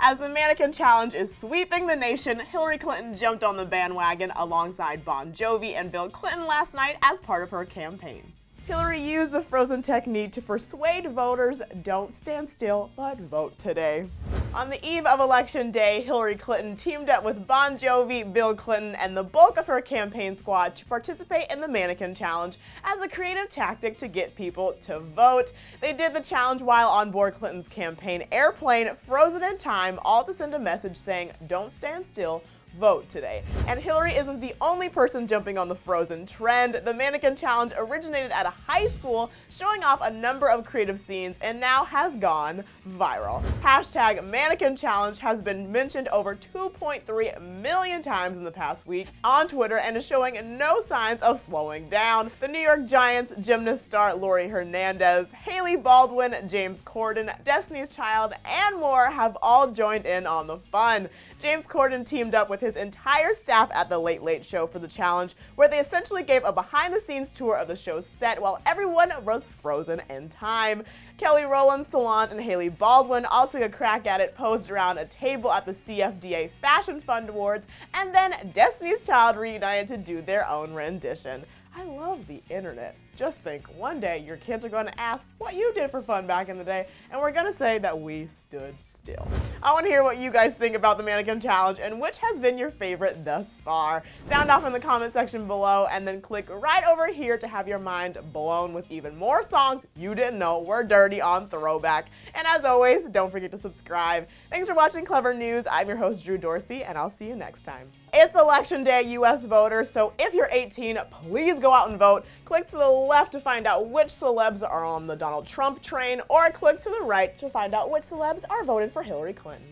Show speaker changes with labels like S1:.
S1: As the Mannequin Challenge is sweeping the nation, Hillary Clinton jumped on the bandwagon alongside Bon Jovi and Bill Clinton last night as part of her campaign. Hillary used the frozen technique to persuade voters, don't stand still, but vote today. On the eve of Election Day, Hillary Clinton teamed up with Bon Jovi, Bill Clinton, and the bulk of her campaign squad to participate in the Mannequin Challenge as a creative tactic to get people to vote. They did the challenge while on board Clinton's campaign airplane, frozen in time, all to send a message saying, don't stand still, vote today. And Hillary isn't the only person jumping on the frozen trend. The Mannequin Challenge originated at a high school, showing off a number of creative scenes, and now has gone viral. Hashtag Mannequin Challenge has been mentioned over 2.3 million times in the past week on Twitter and is showing no signs of slowing down. The New York Giants gymnast star Lori Hernandez, Haley Baldwin, James Corden, Destiny's Child, and more have all joined in on the fun. James Corden teamed up with his entire staff at the Late Late Show for the challenge, where they essentially gave a behind-the-scenes tour of the show's set while everyone was frozen in time. Kelly Rowland, Solange, and Haley Baldwin all took a crack at it, posed around a table at the CFDA Fashion Fund Awards, and then Destiny's Child reunited to do their own rendition. I love the internet. Just think, one day your kids are going to ask what you did for fun back in the day, and we're going to say that we stood still. I want to hear what you guys think about the Mannequin Challenge and which has been your favorite thus far. Sound off in the comment section below, and then click right over here to have your mind blown with even more songs you didn't know were dirty on Throwback. And as always, don't forget to subscribe. Thanks for watching Clevver News. I'm your host, Drew Dorsey, and I'll see you next time. It's Election Day, U.S. voters, so if you're 18, please go out and vote. Click to the left to find out which celebs are on the Donald Trump train, or click to the right to find out which celebs are voting for Hillary Clinton.